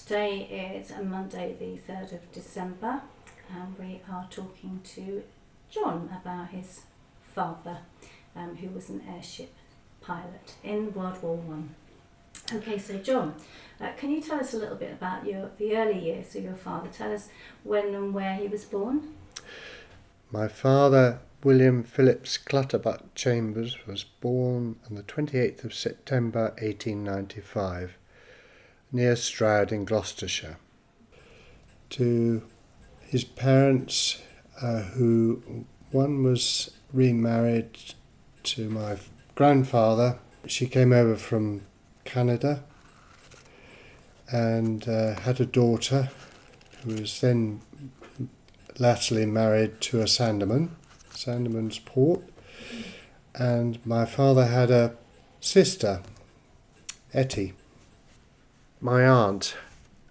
Today is Monday the 3rd of December and we are talking to John about his father who was an airship pilot in World War One. Okay, so John, can you tell us a little bit about the early years of your father? Tell us when and where he was born. My father, William Phillips Clutterbuck Chambers, was born on the 28th of September 1895 near Stroud in Gloucestershire. To his parents, who one was remarried to my grandfather. She came over from Canada and had a daughter who was then latterly married to a Sandeman's Port, and my father had a sister, Etty. My aunt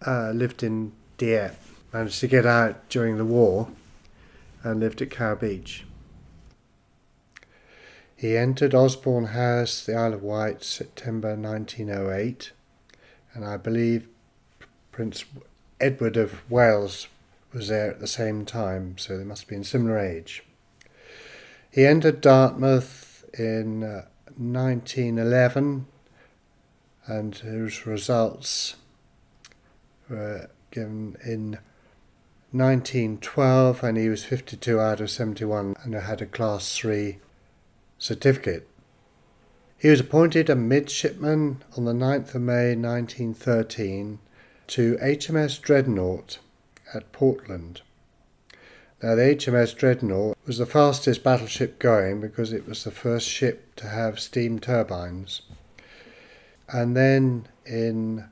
lived in Dieppe, managed to get out during the war and lived at Cow Beach. He entered Osborne House, the Isle of Wight, September 1908, and I believe Prince Edward of Wales was there at the same time, so they must be in similar age. He entered Dartmouth in 1911, and his results were given in 1912, and he was 52 out of 71 and had a Class 3 certificate. He was appointed a midshipman on the 9th of May 1913 to HMS Dreadnought at Portland. Now, the HMS Dreadnought was the fastest battleship going because it was the first ship to have steam turbines. And then in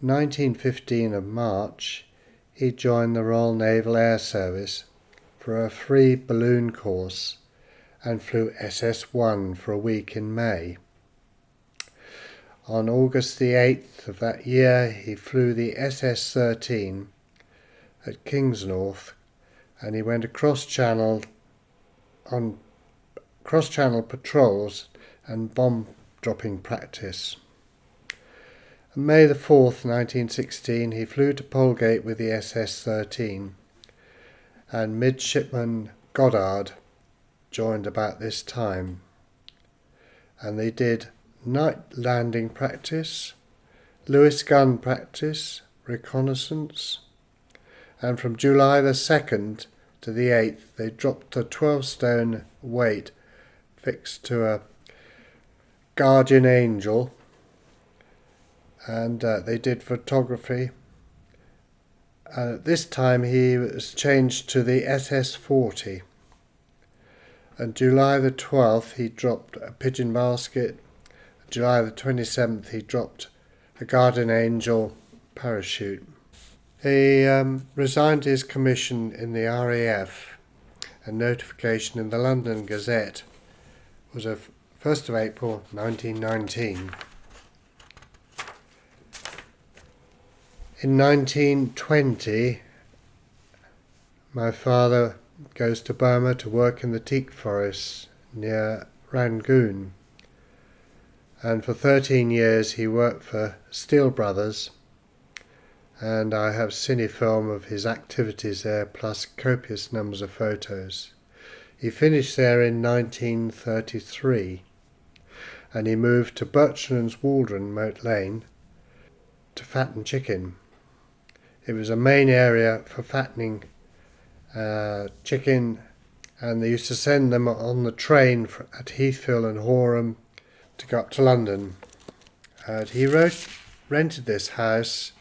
1915 of March, he joined the Royal Naval Air Service for a free balloon course and flew SS-1 for a week in May. On August the 8th of that year, he flew the SS-13 at Kingsnorth, and he went across channel on cross-channel patrols and bomb-dropping practice. On May the 4th, 1916, he flew to Polegate with the SS-13, and Midshipman Goddard joined about this time, and they did night landing practice, Lewis gun practice, reconnaissance, and from July the 2nd to the 8th they dropped a 12-stone weight fixed to a Guardian Angel, and they did photography. And at this time he was changed to the SS-40. And July the 12th he dropped a pigeon basket. July the 27th he dropped a Guardian Angel parachute. He resigned his commission in the RAF. A notification in the London Gazette was of 1st of April 1919. In 1920, my father goes to Burma to work in the teak forests near Rangoon, and for 13 years he worked for Steel Brothers, and I have cinefilm of his activities there plus copious numbers of photos. He finished there in 1933, and he moved to Birchlands Waldron, Moat Lane, to fatten chicken. It was a main area for fattening chicken, and they used to send them on the train at Heathfield and Horham to go up to London. He rented this house,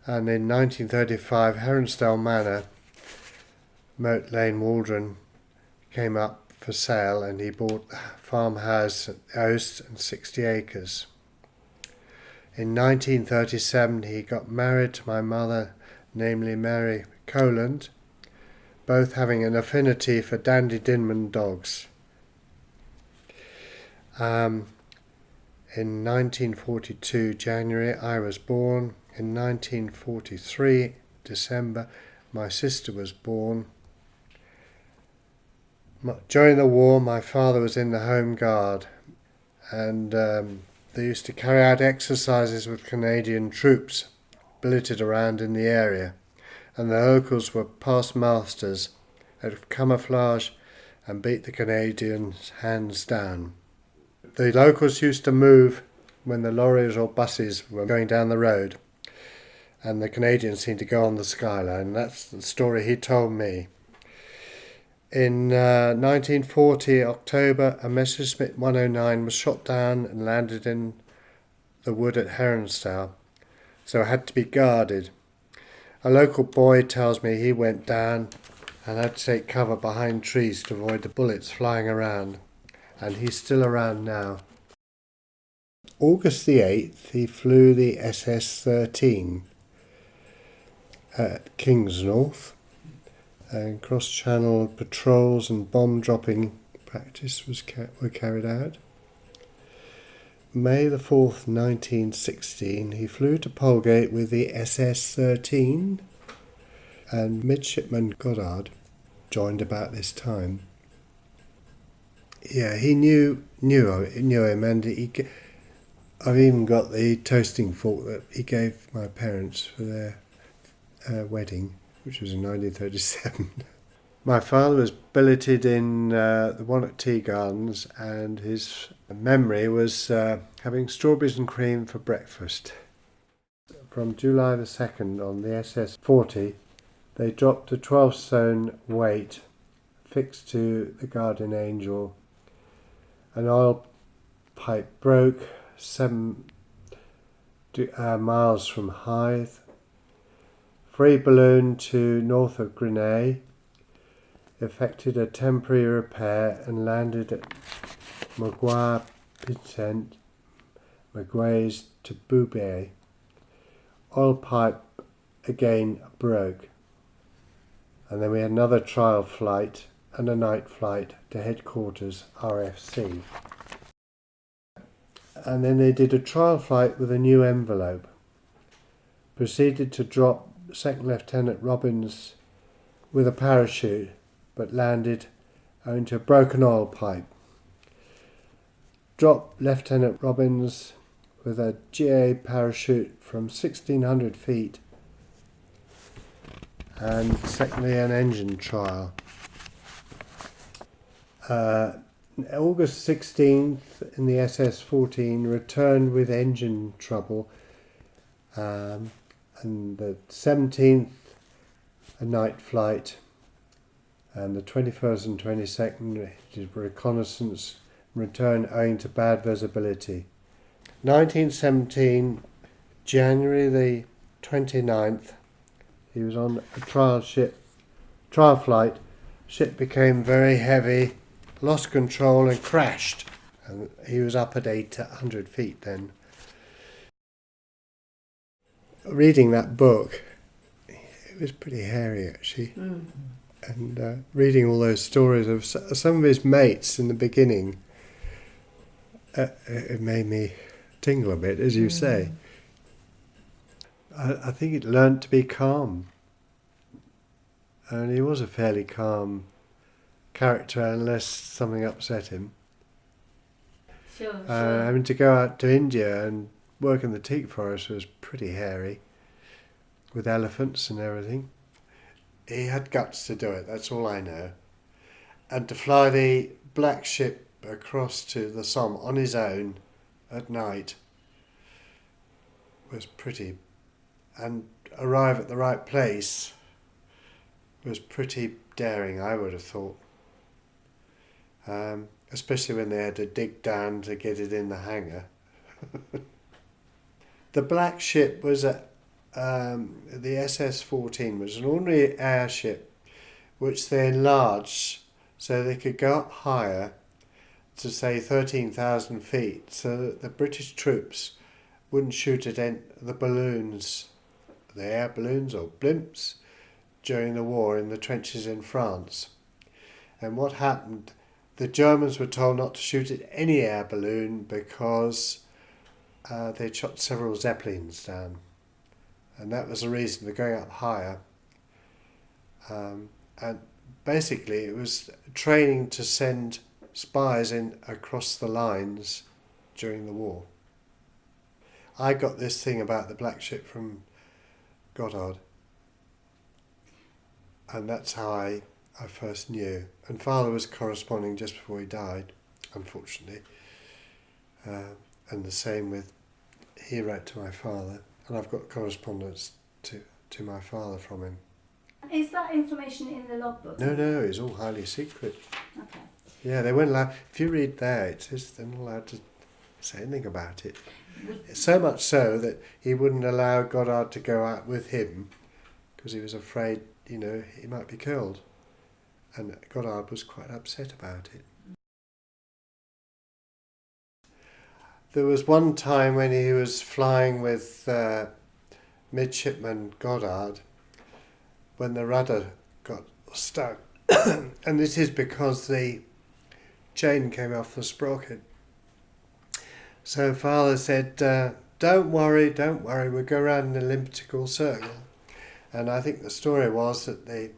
and in 1935 Heronsdale Manor, Moat Lane, Waldron, came up for sale, and he bought the farmhouse at Oast and 60 acres. In 1937 he got married to my mother, namely Mary Coland, both having an affinity for Dandy Dinman dogs. In 1942 January I was born. In 1943 December my sister was born. During the war my father was in the Home Guard, and they used to carry out exercises with Canadian troops billeted around in the area, and the locals were past masters at camouflage and beat the Canadians hands down. The locals used to move when the lorries or buses were going down the road, and the Canadians seemed to go on the skyline. That's the story he told me. In 1940 October, a Messerschmitt 109 was shot down and landed in the wood at R.N.A.S, so it had to be guarded. A local boy tells me he went down and had to take cover behind trees to avoid the bullets flying around, and he's still around now. August the 8th, he flew the SS-13 at Kingsnorth, and cross-channel patrols and bomb-dropping practice were carried out. May the 4th, 1916, he flew to Polegate with the SS-13, and Midshipman Goddard joined about this time. Yeah, he knew him, and I've even got the toasting fork that he gave my parents for their wedding, which was in 1937. My father was billeted in the one at Tea Gardens, and his memory was having strawberries and cream for breakfast. From July the 2nd on the SS-40, they dropped a 12-stone weight fixed to the Guardian Angel. An oil pipe broke 7 miles from Hythe. Free balloon to north of R.N.A. effected a temporary repair and landed at Maguire-Pitent, Maguires to Boubay. Oil pipe again broke. And then we had another trial flight and a night flight to headquarters RFC. And then they did a trial flight with a new envelope. Proceeded to drop Second Lieutenant Robbins with a parachute, but landed owing to a broken oil pipe. Dropped Lieutenant Robbins with a GA parachute from 1,600 feet, and secondly an engine trial. August 16th in the SS-14 returned with engine trouble, and the 17th a night flight, and the 21st and 22nd did reconnaissance and return owing to bad visibility. 1917, January the 29th, he was on a trial flight. Ship became very heavy, lost control and crashed. And he was up at 800 feet then. Reading that book, it was pretty hairy actually. And reading all those stories of some of his mates in the beginning, it made me tingle a bit, as you say. I think he learnt to be calm. And he was a fairly calm character unless something upset him. Sure. Having to go out to India and work in the teak forest was pretty hairy, with elephants and everything. He had guts to do it, that's all I know. And to fly the black ship across to the Somme on his own at night was pretty, and arrive at the right place was pretty daring, I would have thought. Especially when they had to dig down to get it in the hangar. The black ship was the SS-14 was an ordinary airship which they enlarged so they could go up higher to say 13,000 feet, so that the British troops wouldn't shoot at the balloons, the air balloons or blimps, during the war in the trenches in France. And what happened, the Germans were told not to shoot at any air balloon because they'd shot several Zeppelins down. And that was the reason for going up higher. And basically it was training to send spies in across the lines during the war. I got this thing about the black ship from Goddard. And that's how I first knew. And Father was corresponding just before he died, unfortunately. And the same with, he wrote to my father, and I've got correspondence to my father from him. Is that information in the logbook? No, it's all highly secret. Okay. Yeah, they weren't allowed, if you read there, it says they're not allowed to say anything about it. So much so that he wouldn't allow Goddard to go out with him because he was afraid, he might be killed. And Goddard was quite upset about it. There was one time when he was flying with Midshipman Goddard when the rudder got stuck. And this is because the chain came off the sprocket. So Father said, don't worry, we'll go around an elliptical circle. And I think the story was that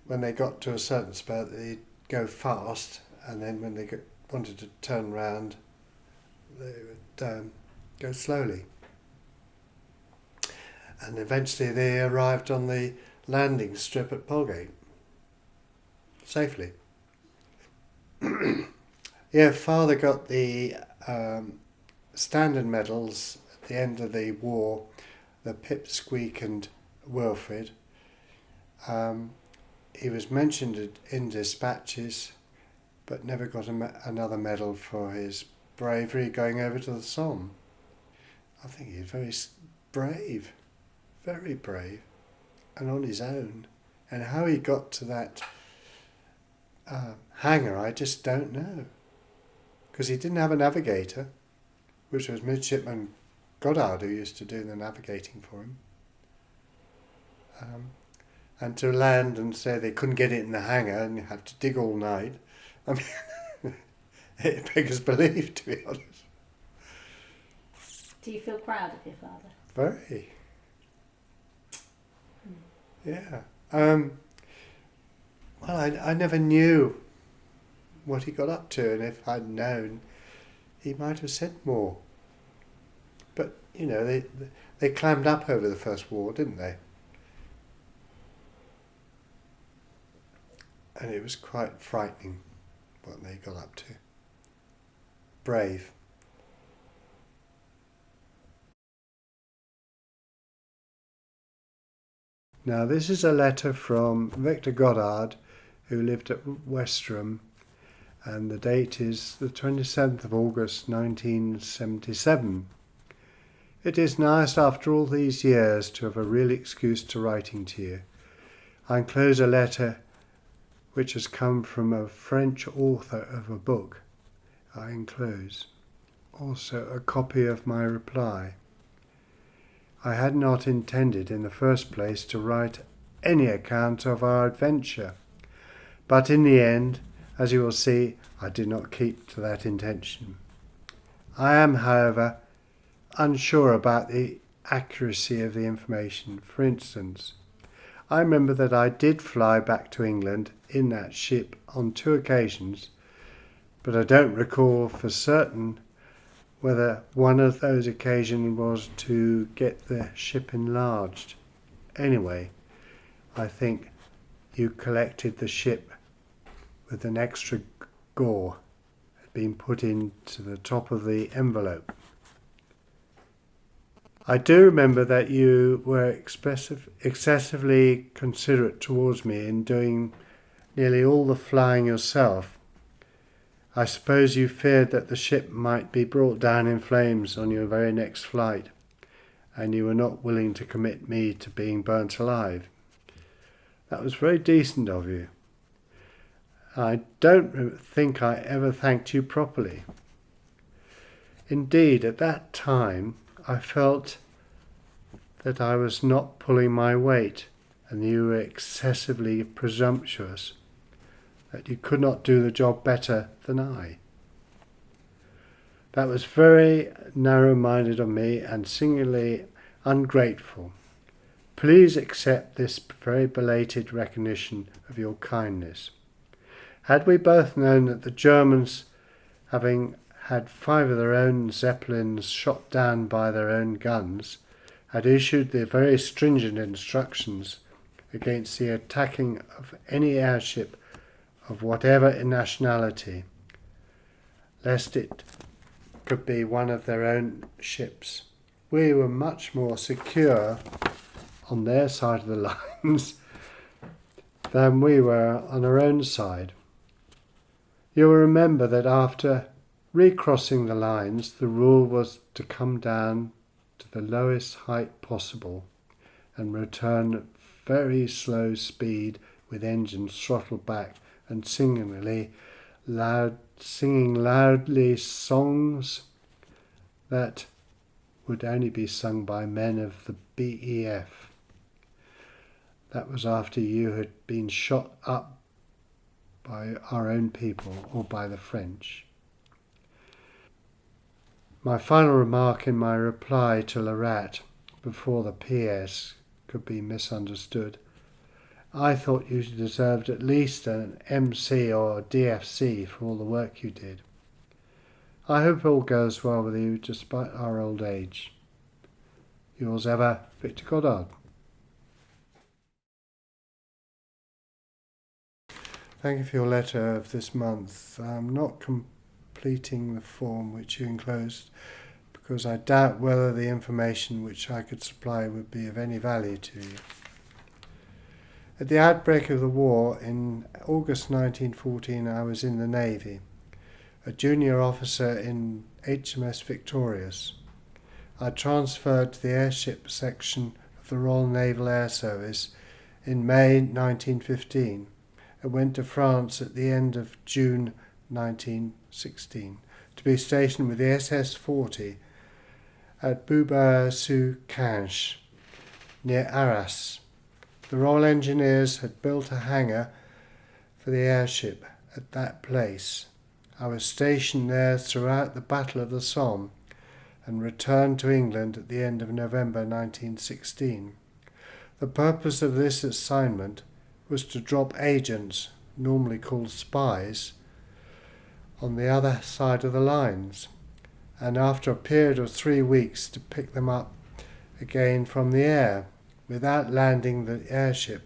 when they got to a certain spot, they'd go fast, and then when they wanted to turn round, they would go slowly. And eventually they arrived on the landing strip at Polegate, safely. Yeah, Father got the standard medals at the end of the war, the Pipsqueak and Wilfrid. He was mentioned in dispatches, but never got another medal for his bravery going over to the Somme. I think he's very brave, and on his own. And how he got to that hangar, I just don't know. Because he didn't have a navigator, which was Midshipman Goddard who used to do the navigating for him. And to land and say they couldn't get it in the hangar and you have to dig all night, I mean, it beggars belief, to be honest. Do you feel proud of your father? Very. Yeah. Well, I never knew what he got up to, and if I'd known, he might have said more. But, they climbed up over the First War, didn't they? And it was quite frightening what they got up to. Brave. Now this is a letter from Victor Goddard, who lived at Westerham, and the date is the 27th of August 1977. It is nice after all these years to have a real excuse to writing to you. I enclose a letter which has come from a French author of a book. I enclose also a copy of my reply. I had not intended in the first place to write any account of our adventure, but in the end, as you will see, I did not keep to that intention. I am, however, unsure about the accuracy of the information. For instance, I remember that I did fly back to England in that ship on 2 occasions, but I don't recall for certain whether one of those occasions was to get the ship enlarged. Anyway, I think you collected the ship with an extra gore had been put into the top of the envelope. I do remember that you were excessively considerate towards me in doing nearly all the flying yourself. I suppose you feared that the ship might be brought down in flames on your very next flight, and you were not willing to commit me to being burnt alive. That was very decent of you. I don't think I ever thanked you properly. Indeed, at that time, I felt that I was not pulling my weight, and you were excessively presumptuous, that you could not do the job better than I. That was very narrow-minded of me and singularly ungrateful. Please accept this very belated recognition of your kindness. Had we both known that the Germans, having had 5 of their own Zeppelins shot down by their own guns, had issued the very stringent instructions against the attacking of any airship of whatever nationality, lest it could be one of their own ships. We were much more secure on their side of the lines than we were on our own side. You will remember that after recrossing the lines, the rule was to come down to the lowest height possible and return at very slow speed with engines throttled back and singing loudly songs that would only be sung by men of the BEF. That was after you had been shot up by our own people or by the French. My final remark in my reply to Larat, before the PS could be misunderstood, I thought you deserved at least an MC or a DFC for all the work you did. I hope all goes well with you despite our old age. Yours ever, Victor Goddard. Thank you for your letter of this month. I'm not completing the form which you enclosed because I doubt whether the information which I could supply would be of any value to you. At the outbreak of the war in August 1914, I was in the Navy, a junior officer in HMS Victorious. I transferred to the airship section of the Royal Naval Air Service in May 1915 and went to France at the end of June 1916 to be stationed with the SS-40 at Beaubert-sous-Canche near Arras. The Royal Engineers had built a hangar for the airship at that place. I was stationed there throughout the Battle of the Somme and returned to England at the end of November 1916. The purpose of this assignment was to drop agents, normally called spies, on the other side of the lines, and after a period of 3 weeks to pick them up again from the air, without landing the airship,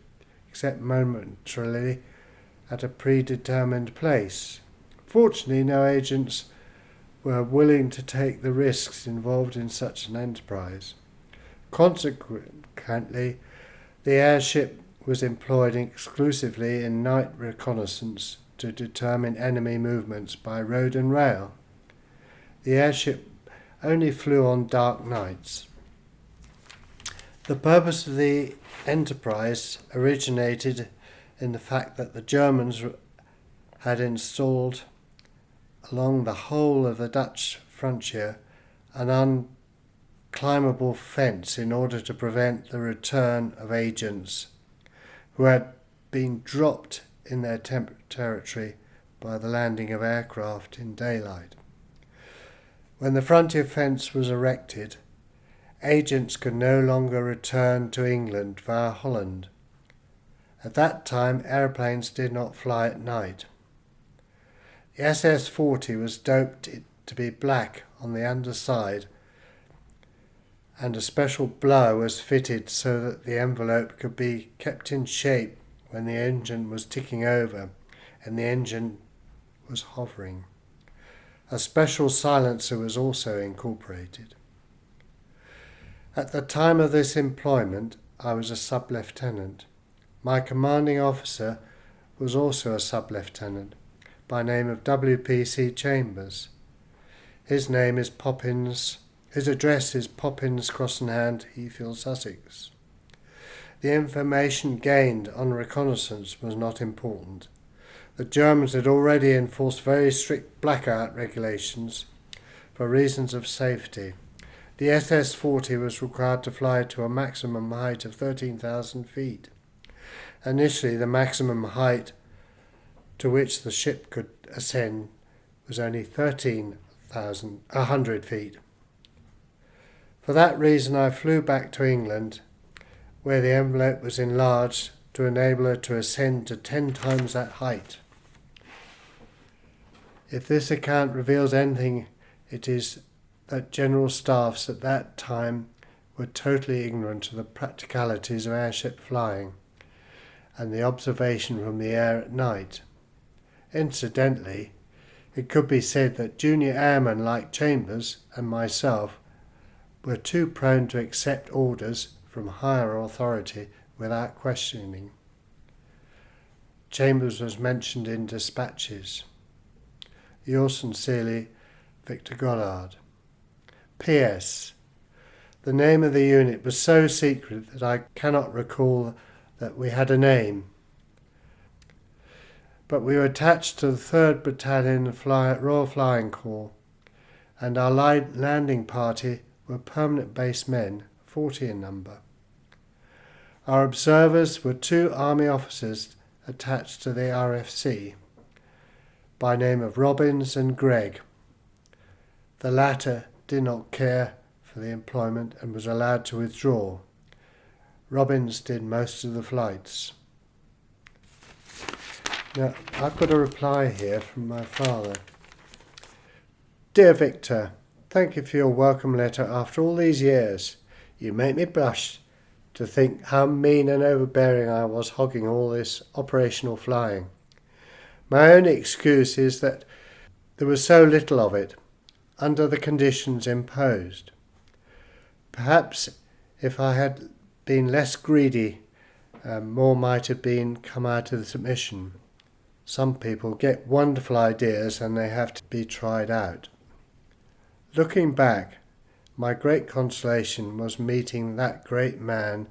except momentarily at a predetermined place. Fortunately, no agents were willing to take the risks involved in such an enterprise. Consequently, the airship was employed exclusively in night reconnaissance to determine enemy movements by road and rail. The airship only flew on dark nights. The purpose of the enterprise originated in the fact that the Germans had installed along the whole of the Dutch frontier an unclimbable fence in order to prevent the return of agents who had been dropped in their territory by the landing of aircraft in daylight. When the frontier fence was erected, agents could no longer return to England via Holland. At that time, aeroplanes did not fly at night. The SS-40 was doped to be black on the underside, and a special blower was fitted so that the envelope could be kept in shape when the engine was ticking over and the engine was hovering. A special silencer was also incorporated. At the time of this employment, I was a sub-lieutenant. My commanding officer was also a sub-lieutenant by name of W.P.C. Chambers. His address is Poppins, Crossenhand, Heathfield, Sussex. The information gained on reconnaissance was not important. The Germans had already enforced very strict blackout regulations for reasons of safety. The SS-40 was required to fly to a maximum height of 13,000 feet. Initially, the maximum height to which the ship could ascend was only 13,100 feet. For that reason, I flew back to England, where the envelope was enlarged to enable her to ascend to 10 times that height. If this account reveals anything, it is that general staffs at that time were totally ignorant of the practicalities of airship flying and the observation from the air at night. Incidentally, it could be said that junior airmen like Chambers and myself were too prone to accept orders from higher authority without questioning. Chambers was mentioned in dispatches. Yours sincerely, Victor Goddard. P.S. The name of the unit was so secret that I cannot recall that we had a name. But we were attached to the 3rd Battalion Royal Flying Corps, and our landing party were permanent base men, 40 in number. Our observers were 2 army officers attached to the RFC, by name of Robbins and Gregg. The latter did not care for the employment and was allowed to withdraw. Robbins did most of the flights. Now, I've got a reply here from my father. Dear Victor, thank you for your welcome letter after all these years. You make me blush to think how mean and overbearing I was hogging all this operational flying. My only excuse is that there was so little of it under the conditions imposed. Perhaps if I had been less greedy, more might have come out of the submission. Some people get wonderful ideas and they have to be tried out. Looking back, my great consolation was meeting that great man,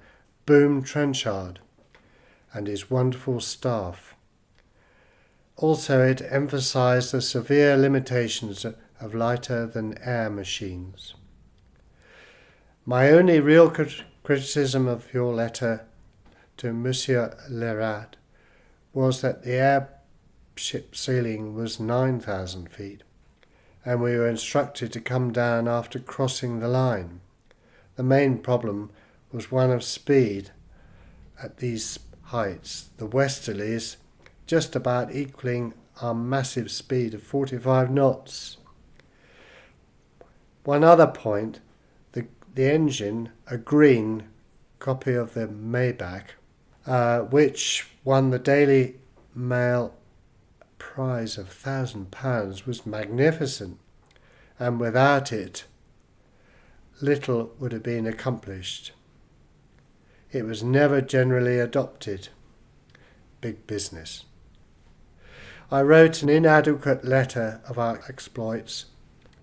Boom Trenchard, and his wonderful staff. Also, it emphasised the severe limitations of lighter-than-air machines. My only real criticism of your letter to Monsieur Lerat was that the airship ceiling was 9,000 feet, and we were instructed to come down after crossing the line. The main problem was one of speed at these heights, the westerlies just about equaling our massive speed of 45 knots. One other point, the engine, a green copy of the Maybach, which won the Daily Mail prize of £1,000, was magnificent, and without it, little would have been accomplished. It was never generally adopted. Big business. I wrote an inadequate letter of our exploits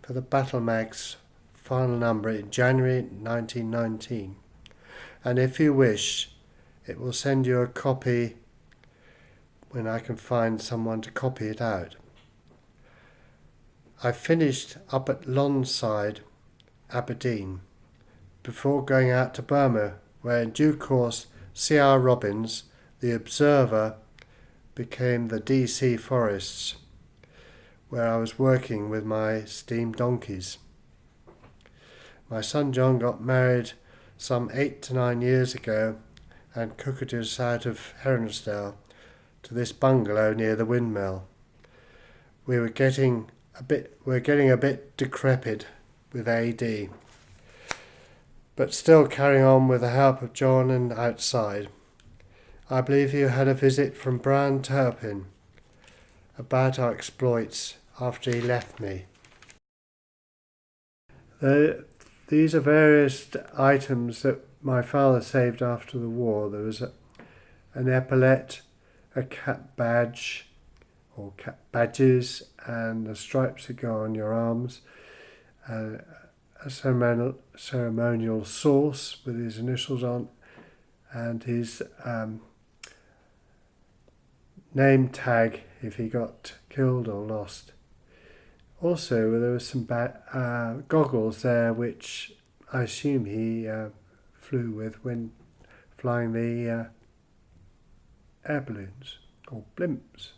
for the Battle Mag's final number in January 1919, and if you wish, it will send you a copy when I can find someone to copy it out. I finished up at Lonside, Aberdeen, before going out to Burma, where in due course C.R. Robbins, the observer, became the D.C. Forests, where I was working with my steam donkeys. My son John got married some 8 to 9 years ago and cooked us out of Heronsdale to this bungalow near the windmill. We're getting a bit decrepit with AD, but still carrying on with the help of John and outside. I believe you had a visit from Brian Turpin about our exploits after he left me. These are various items that my father saved after the war. There was an epaulette, a cap badge, or cap badges, and the stripes that go on your arms, a ceremonial sauce with his initials on, and his name tag if he got killed or lost. Also, there was some goggles there which I assume he flew with when flying the air balloons or blimps.